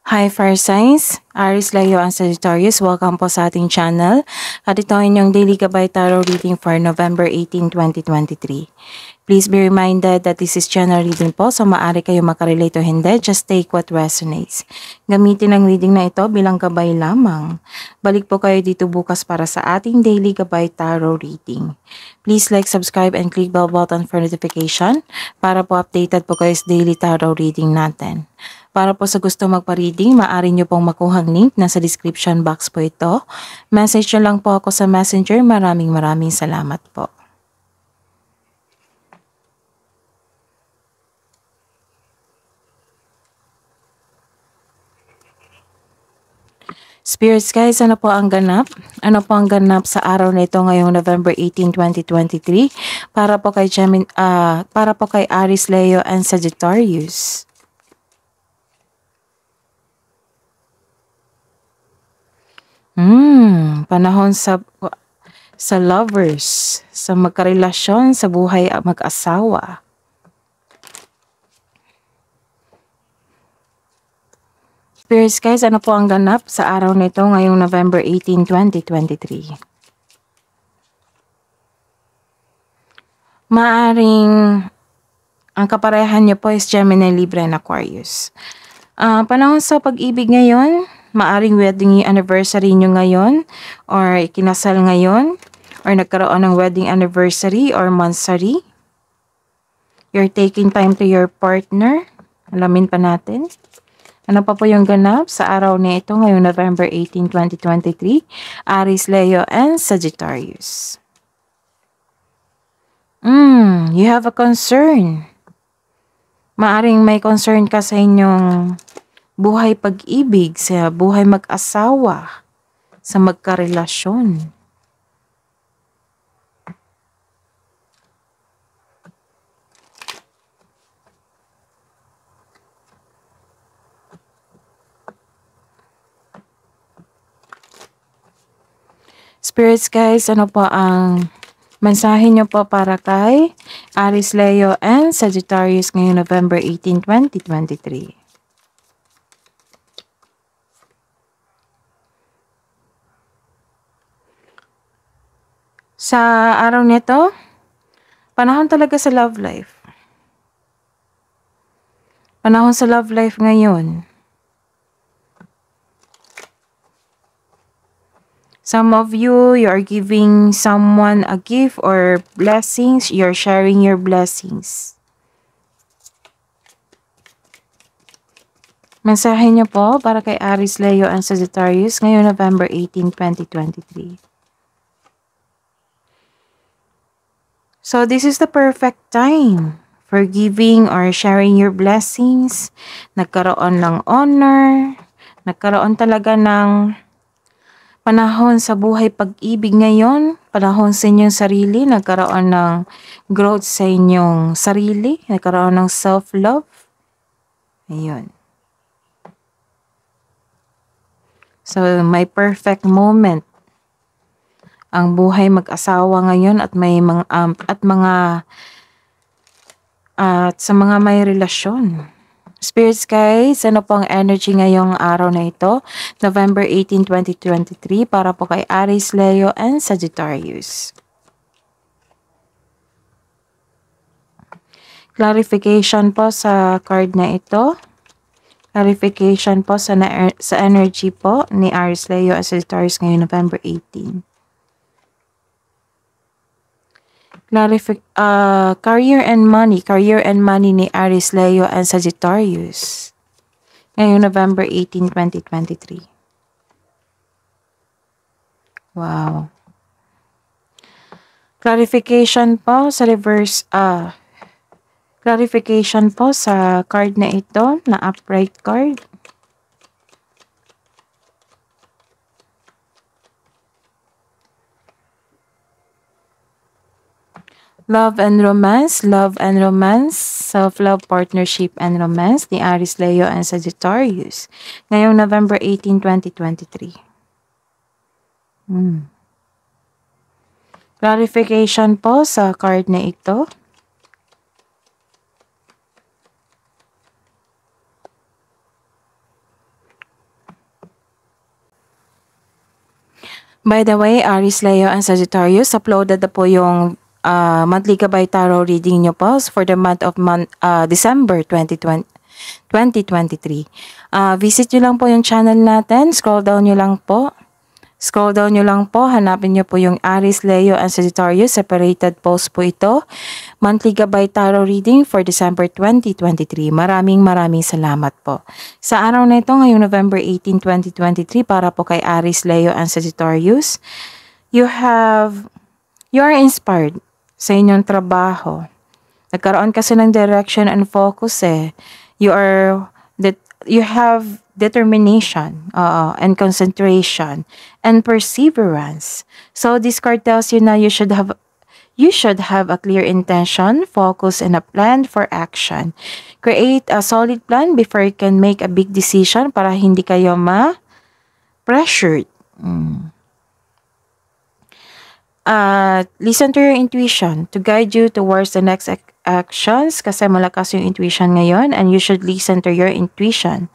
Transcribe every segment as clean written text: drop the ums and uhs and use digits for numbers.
Hi Fire Signs, Aries, Leo, and Sagittarius. Welcome po sa ating channel. At ito ang inyong Daily Gabay Tarot reading for November 18, 2023. Please be reminded that this is general reading po, so maaari kayo makarelate o hindi. Just take what resonates. Gamitin ang reading na ito bilang gabay lamang. Balik po kayo dito bukas para sa ating Daily Gabay Tarot reading. Please like, subscribe, and click bell button for notification para po updated po kayo sa daily tarot reading natin. Para po sa gusto magpa-reading, maaari nyo pong makuhang link nasa description box po ito. Message nyo lang po ako sa Messenger. Maraming salamat po. Spirits guys, ano po ang ganap? Ano po ang ganap sa araw na ito ngayong November 18, 2023 para po kay Aries, Leo, and Sagittarius? Panahon sa lovers, sa magkarelasyon, sa buhay mag-asawa. Spirits guys, ano po ang ganap sa araw nito ngayong November 18, 2023? Maaring ang kaparehan niyo po is Gemini, Libra, and Aquarius. Panahon sa pag-ibig ngayon, maaring wedding anniversary nyo ngayon, or ikinasal ngayon, or nagkaroon ng wedding anniversary or monthsary. You're taking time to your partner. Alamin pa natin. Ano pa po yung ganap sa araw na ito ngayong November 18, 2023? Aries, Leo, and Sagittarius. You have a concern. Maaring may concern ka sa inyong buhay pag-ibig, sa buhay mag-asawa, sa magkarelasyon. Spirits guys, ano po ang mensahe nyo po para kay Aries, Leo, and Sagittarius ngayong November 18, 2023? Sa araw nito, panahon talaga sa love life. Panahon sa love life ngayon. Some of you are giving someone a gift or blessings. You're sharing your blessings. Mensahe niyo po para kay Aries, Leo, and Sagittarius ngayong November 18, 2023. So this is the perfect time for giving or sharing your blessings. Nagkaroon ng honor. Nagkaroon talaga ng panahon sa buhay pag-ibig ngayon, panahon sa inyong sarili, nagkaroon ng growth sa inyong sarili, nagkaroon ng self-love. Ayun. So, may perfect moment ang buhay mag-asawa ngayon at may sa mga may relasyon. Spirits guys, ano po ang energy ngayong araw na ito? November 18, 2023 para po kay Aries, Leo, and Sagittarius. Clarification po sa card na ito. Clarification po sa energy po ni Aries, Leo, and Sagittarius ngayong November 18. Career and money ni Aries, Leo, and Sagittarius ngayong November 18, 2023. Wow. Clarification po sa clarification po sa card na ito, na upright card. Love and romance, self-love, partnership, and romance ni Aries, Leo, and Sagittarius ngayong November 18, 2023. Clarification po sa card na ito. By the way, Aries, Leo, and Sagittarius, uploaded na po yung monthly gabay tarot reading nyo po for the month of December 2023. Visit nyo lang po yung channel natin. Scroll down nyo lang po. Hanapin nyo po yung Aries, Leo, and Sagittarius. Separated post po ito. Monthly gabay tarot reading for December 2023. Maraming salamat po. Sa araw na ito, ngayong November 18, 2023, para po kay Aries, Leo, and Sagittarius, you are inspired sa inyong trabaho. Nagkaroon kasi ng direction and focus eh. You have determination and concentration and perseverance. So this card tells you na you should have a clear intention, focus, and a plan for action. Create a solid plan before you can make a big decision para hindi kayo ma-pressured. Listen to your intuition to guide you towards the next actions kasi malakas yung intuition ngayon, and you should listen to your intuition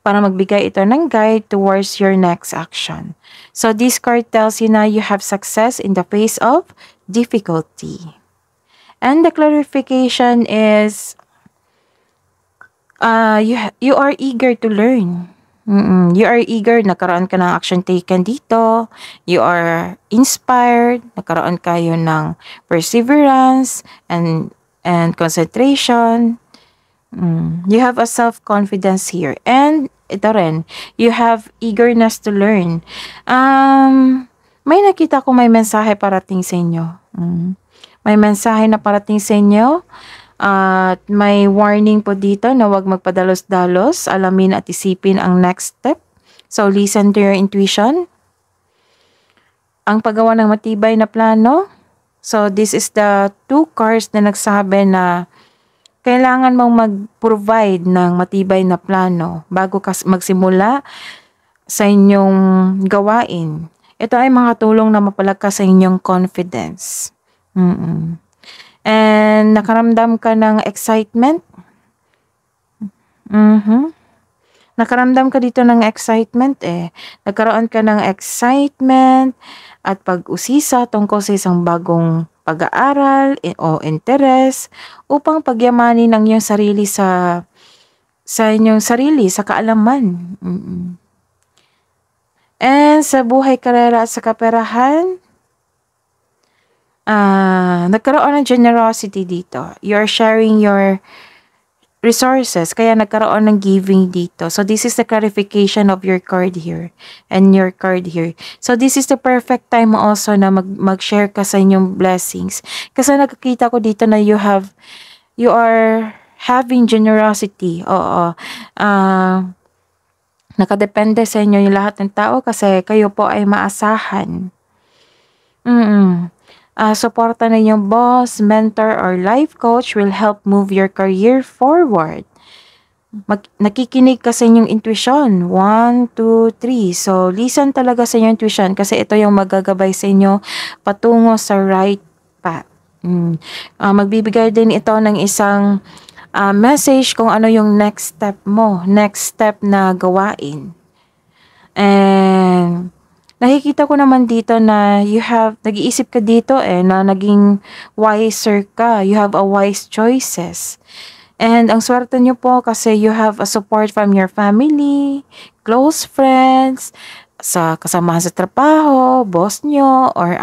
para magbigay ito ng guide towards your next action. So this card tells you na you have success in the face of difficulty. And the clarification is you are eager to learn. You are eager, nagkaroon ka ng action taken dito. You are inspired, nagkaroon kayo ng perseverance and concentration. You have a self-confidence here. And ito rin, you have eagerness to learn. May nakita ko may mensahe parating sa inyo. May mensahe na parating sa inyo. At may warning po dito na huwag magpadalos-dalos. Alamin at isipin ang next step. So, listen to your intuition. Ang paggawa ng matibay na plano. So, this is the two cards na nagsabi na kailangan mong mag-provide ng matibay na plano bago ka magsimula sa inyong gawain. Ito ay makatulong na mapalakas sa inyong confidence. And nakaramdam ka ng excitement. Nakaramdam ka dito ng excitement eh. Nagkaroon ka ng excitement at pag-usisa tungkol sa isang bagong pag-aaral o interes upang pagyamanin ang iyong sarili sa inyong sarili, sa kaalaman. And sa buhay, karera at sa kaperahan, nagkaroon ng generosity dito. You're sharing your resources, kaya nagkaroon ng giving dito. So this is the clarification of your card here and your card here. So this is the perfect time also na mag-share ka sa inyong blessings. Kasi nakikita ko dito na you are having generosity. Nakadepende sa inyo yung lahat ng tao kasi kayo po ay maasahan. Suporta na yung boss, mentor, or life coach will help move your career forward. Nakikinig ka sa inyong intuition. 1, 2, 3. So, listen talaga sa inyong intuition kasi ito yung magagabay sa inyo patungo sa right path. Magbibigay din ito ng isang message kung ano yung next step mo, next step na gawain. And nakikita ko naman dito na nag-iisip ka dito na naging wiser ka. You have a wise choices. And ang swerte nyo po kasi you have a support from your family, close friends, sa kasamahan sa trabaho, boss nyo, or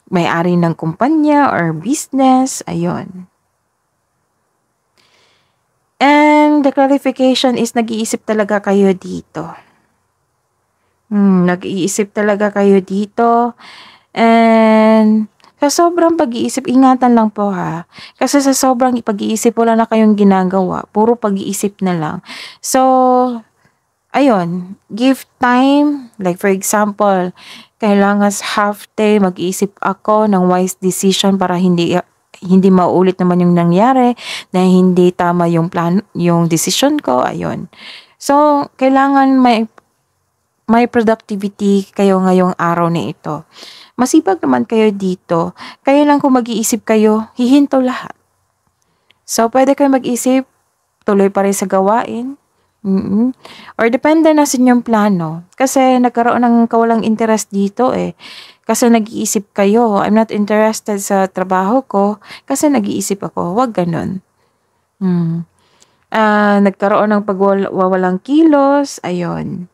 may-ari ng kumpanya or business. Ayun. And the clarification is nag-iisip talaga kayo dito. Nag-iisip talaga kayo dito. And sa sobrang pag-iisip, ingatan lang po ha. Kasi sa sobrang pag-iisip, wala na kayong ginagawa. Puro pag-iisip na lang. So, ayun. Give time. Like for example, kailangan half day mag-iisip ako ng wise decision para hindi maulit naman yung nangyari, na hindi tama yung plan, yung decision ko. Ayun. So, kailangan may productivity kayo ngayong araw na ito. Masipag naman kayo dito. Kayo lang kung mag-iisip kayo, hihinto lahat. So, pwede kayo mag-isip, tuloy pa rin sa gawain. Mm. Or depende na sa inyong plano. Kasi nagkaroon ng kawalang interest dito eh. Kasi nag-iisip kayo, I'm not interested sa trabaho ko kasi nag-iisip ako. Huwag ganun. Nagkaroon ng pagwawalang kilos, ayun.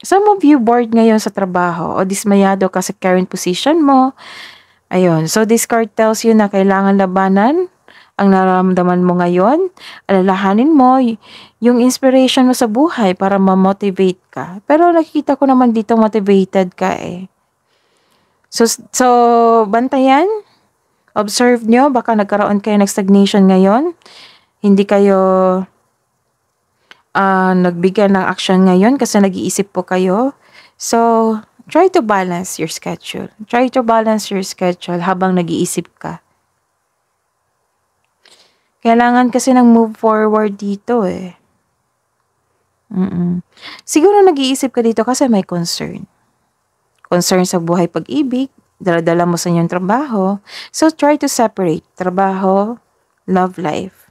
Some of you bored ngayon sa trabaho o dismayado ka sa current position mo. Ayun. So this card tells you na kailangan labanan ang nararamdaman mo ngayon. Alalahanin mo yung inspiration mo sa buhay para ma-motivate ka. Pero nakikita ko naman dito motivated ka eh. So bantayan. Observe nyo, baka nagkaroon kayo ng stagnation ngayon. Hindi kayo nagbigay ng action ngayon kasi nag-iisip po kayo. So, try to balance your schedule. Try to balance your schedule habang nag-iisip ka. Kailangan kasi ng move forward dito eh. Siguro nag-iisip ka dito kasi may concern. Concern sa buhay pag-ibig, dala-dala mo sa inyong trabaho. So, try to separate trabaho, love life.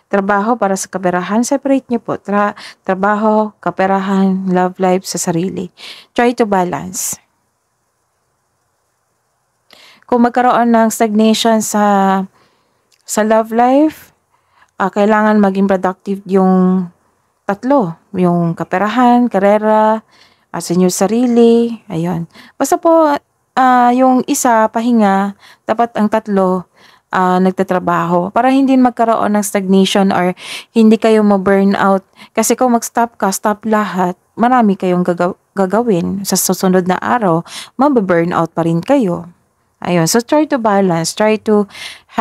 Trabaho para sa kaperahan, separate niyo po. Trabaho, kaperahan, love life sa sarili. Try to balance. Kung magkaroon ng stagnation sa love life, kailangan maging productive yung tatlo. Yung kaperahan, karera, sa inyong sarili. Ayun. Basta po, yung isa, pahinga, dapat ang tatlo, nagtatrabaho para hindi magkaroon ng stagnation or hindi kayo ma-burn out. Kasi kung mag-stop ka, stop lahat, marami kayong gagawin. Sa susunod na araw, mababurn out pa rin kayo. Ayun. So, try to balance. Try to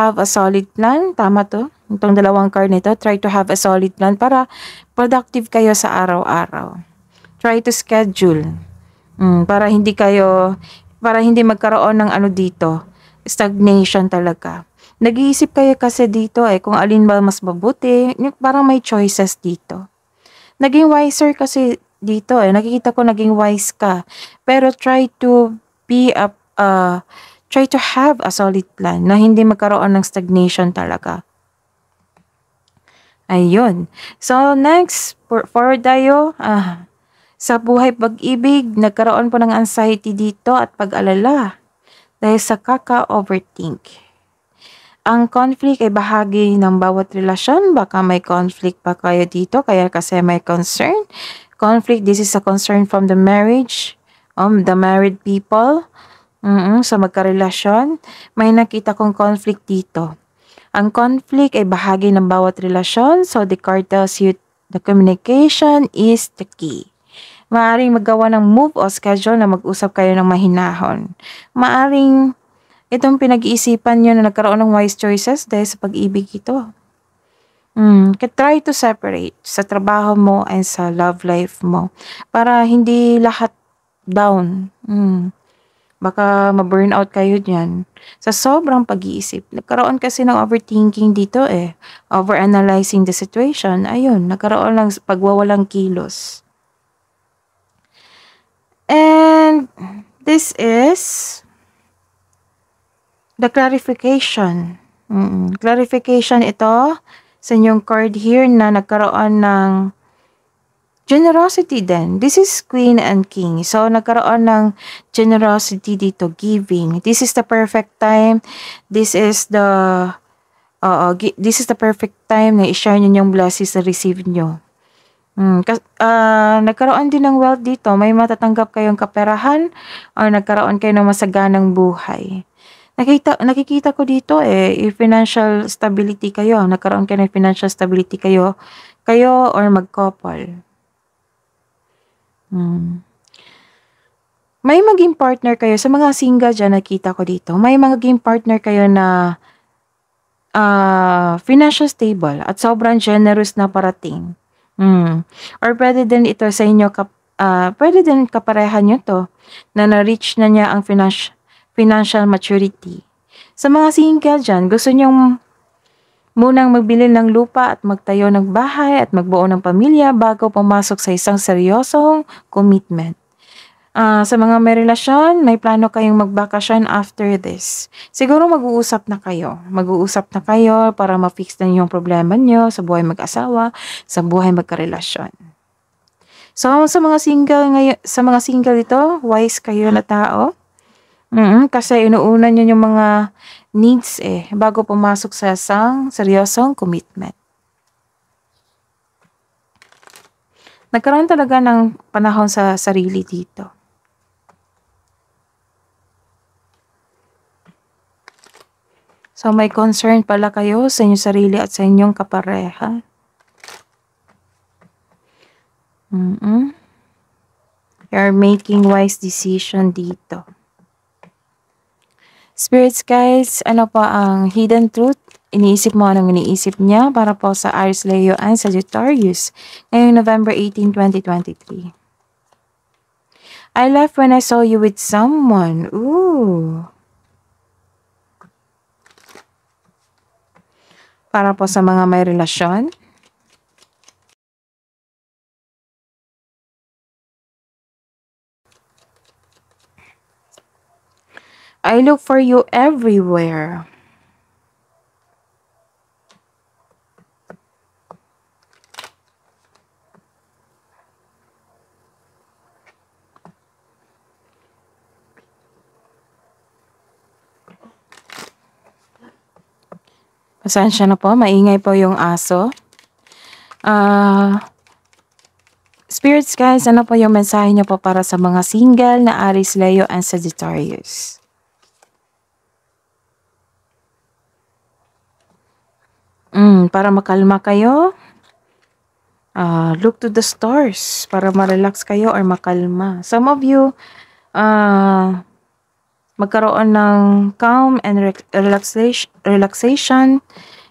have a solid plan. Tama to? Itong dalawang card nito, try to have a solid plan para productive kayo sa araw-araw. Try to schedule. Para hindi magkaroon ng dito, stagnation talaga. Nag-iisip kayo kasi dito kung alin ba mas mabuti, parang may choices dito. Naging wiser kasi dito nakikita ko naging wise ka. Pero try to have a solid plan na hindi magkaroon ng stagnation talaga. Ayun. So next, forward tayo. Sa buhay pag-ibig, nagkaroon po ng anxiety dito at pag-alala dahil sa kaka-overthink. Ang conflict ay bahagi ng bawat relasyon. Baka may conflict pa kayo dito kaya kasi may concern. Conflict, this is a concern from the marriage, the married people. Sa magkarelasyon, may nakita kong conflict dito. Ang conflict ay bahagi ng bawat relasyon. So the card tells you the communication is the key. Maaring maggawa ng move o schedule na mag-usap kayo ng mahinahon. Maaring itong pinag-iisipan nyo na nagkaroon ng wise choices dahil sa pag-ibig ito. Try to separate sa trabaho mo and sa love life mo para hindi lahat down. Baka ma-burn out kayo dyan. Sa sobrang pag-iisip. Nagkaroon kasi ng overthinking dito Overanalyzing the situation. Ayun, nagkaroon ng pagwawalang kilos. And this is the clarification. Clarification ito sa inyong card here na nagkaroon ng generosity din. This is Queen and King. So, nagkaroon ng generosity dito, giving. This is the perfect time. This is the perfect time na i-share nyo yung blessings na receive nyo. Nagkaroon din ng wealth dito. May matatanggap kayong kaperahan or nagkaroon kayo ng masaganang buhay. Nakikita ko dito financial stability kayo. Nagkaroon kayo ng financial stability kayo or mag-couple. May maging partner kayo. Sa mga single dyan, nakita ko dito. May maging partner kayo na financial stable at sobrang generous na parating. Or pwede din ito sa inyo, pwede din kaparehan nyo to na na-reach na niya ang financial maturity. Sa mga single dyan, gusto nyong munang magbili ng lupa at magtayo ng bahay at magbuo ng pamilya bago pumasok sa isang seryosong commitment. Sa mga may relasyon, may plano kayong magbakasyon after this. Siguro mag-uusap na kayo. Mag-uusap na kayo para ma-fix na yung problema nyo sa buhay mag-asawa, sa buhay magkarelasyon. So, sa mga single ngayon, sa mga single ito, wise kayo na tao. Kasi inuuna nyo yung mga needs bago pumasok sa isang seryosong commitment. Nagkaroon talaga ng panahon sa sarili dito. So, may concern pala kayo sa inyong sarili at sa inyong kapareha. You're making wise decision dito. Spirits guys, ano pa ang hidden truth? Iniisip mo anong iniisip niya para po sa Aries, Leo, and Sagittarius ngayong November 18, 2023. I left when I saw you with someone. Ooh. Para po sa mga may relasyon. I look for you everywhere. Pasensya na po, maingay po yung aso. Spirits guys, ano po yung mensahe niyo po para sa mga single na Aries, Leo, and Sagittarius? Para makalma kayo, look to the stars para ma-relax kayo or makalma. Some of you, magkaroon ng calm and relaxation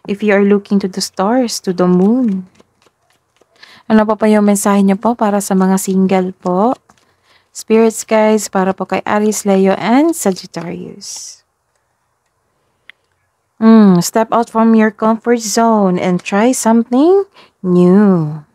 if you are looking to the stars, to the moon. Ano pa yung mensahe niyo po para sa mga single po? Spirits guys, para po kay Aries, Leo, and Sagittarius. Step out from your comfort zone and try something new.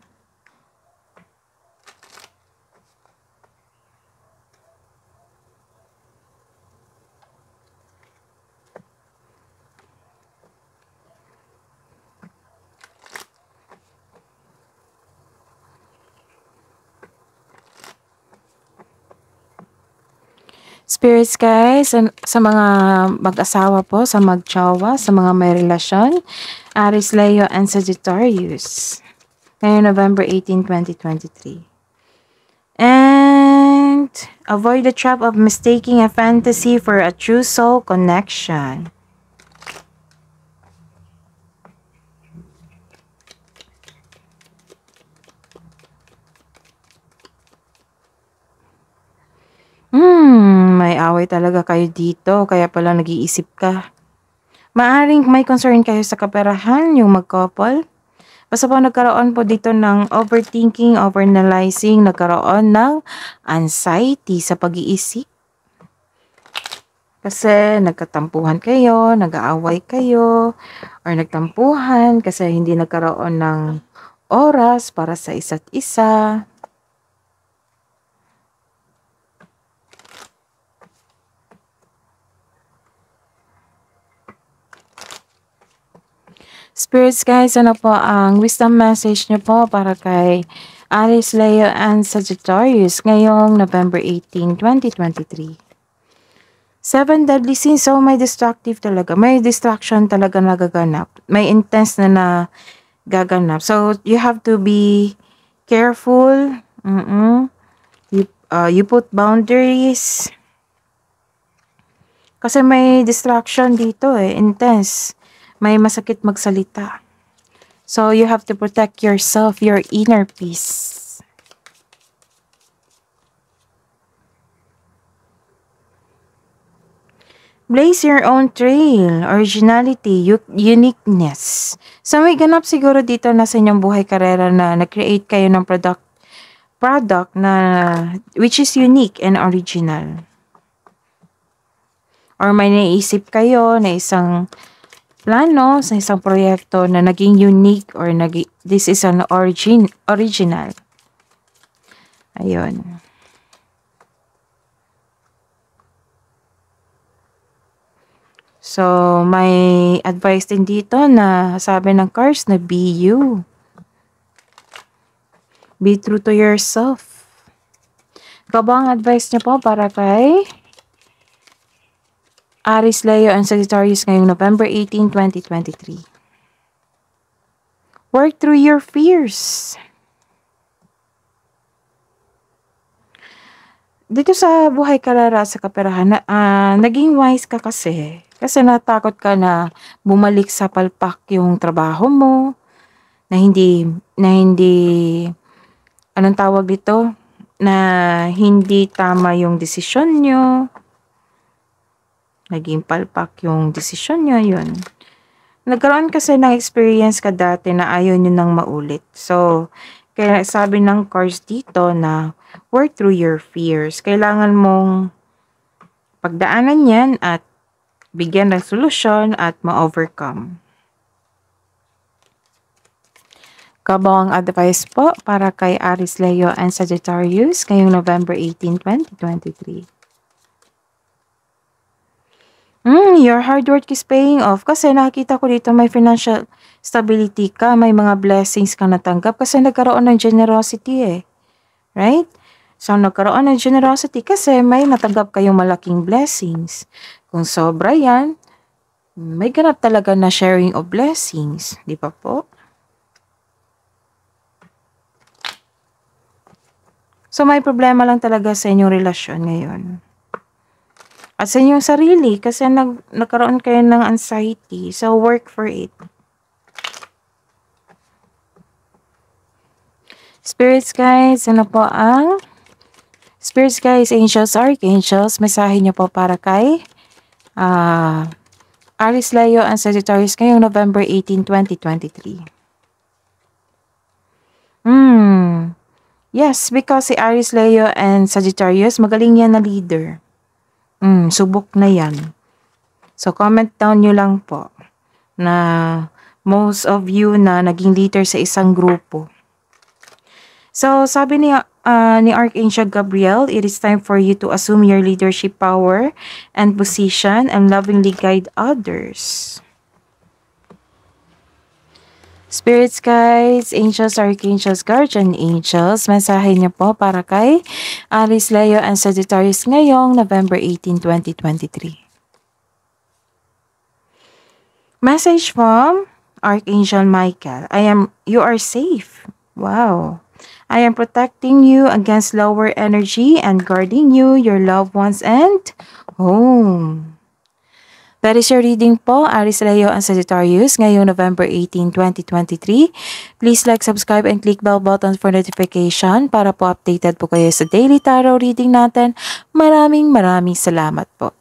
Spirits guys, sa mga mag-asawa po, sa mag-tsawa, sa mga may relasyon, Aries, Leo, and Sagittarius. Ngayong November 18, 2023. And avoid the trap of mistaking a fantasy for a true soul connection. May away talaga kayo dito, kaya pala nag-iisip ka. Maaring may concern kayo sa kaperahan, yung mag-couple. Basta po nagkaroon po dito ng overthinking, overanalyzing, nagkaroon ng anxiety sa pag-iisip. Kasi nagkatampuhan kayo, nag-aaway kayo, or nagtampuhan kasi hindi nagkaroon ng oras para sa isa't isa. Spirits guys, ano po ang wisdom message niyo po para kay Aries, Leo, and Sagittarius ngayong November 18, 2023? 7 deadly sins, so may destructive talaga. May distraction talaga nagaganap. May intense na gaganap. So, you have to be careful. You put boundaries. Kasi may distraction dito intense. May masakit magsalita. So, you have to protect yourself, your inner peace. Blaze your own trail, originality, uniqueness. So, may ganap siguro dito na sa inyong buhay karera na nag-create kayo ng product na which is unique and original. Or may naisip kayo na isang plano sa isang proyekto na naging unique or this is an original. Ayun. So, may advice din dito na sabi ng cards na be you. Be true to yourself. Ikaw ba ang advice niyo po para kay Aries, Leo, and Sagittarius ngayong November 18, 2023? Work through your fears. Dito sa buhay karara sa kaperahan, naging wise ka kasi. Kasi natakot ka na bumalik sa palpak yung trabaho mo, na hindi, anong tawag dito? Na hindi tama yung desisyon nyo. Naging palpak yung desisyon nyo, yun. Nagkaroon kasi ng experience ka dati na ayaw nyo nang maulit. So, kaya sabi ng cards dito na work through your fears. Kailangan mong pagdaanan yan at bigyan ng solusyon at ma-overcome. Kabang advice po para kay Aries, Leo, and Sagittarius ngayong November 18, 2023. Your hard work is paying off kasi nakita ko dito may financial stability ka, may mga blessings ka natanggap kasi nagkaroon ng generosity Right? So, nagkaroon ng generosity kasi may natanggap kayong malaking blessings. Kung sobra yan, may ganap talaga na sharing of blessings. Di ba po? So, may problema lang talaga sa inyong relasyon ngayon. At sa inyong sarili kasi nagkaroon kayo ng anxiety. So, work for it. Spirits guys, ano po ang Spirits guys, angels, archangels, mensahe niyo po para kay Aries, Leo, and Sagittarius ngayong November 18, 2023. Yes, because si Aries, Leo, and Sagittarius, magaling yan na leader. Subok na yan. So, comment down nyo lang po na most of you na naging leader sa isang grupo. So, sabi ni Archangel Gabriel, it is time for you to assume your leadership power and position and lovingly guide others. Spirits guides, angels, archangels, guardian angels, mensahe niyo po para kay Aries, Leo, and Sagittarius ngayong November 18, 2023. Message from Archangel Michael. You are safe. Wow. I am protecting you against lower energy and guarding you, your loved ones, and home. That is your reading po, Aries, Leo, and Sagittarius ngayong November 18, 2023. Please like, subscribe, and click bell button for notification para po updated po kayo sa daily tarot reading natin. Maraming salamat po.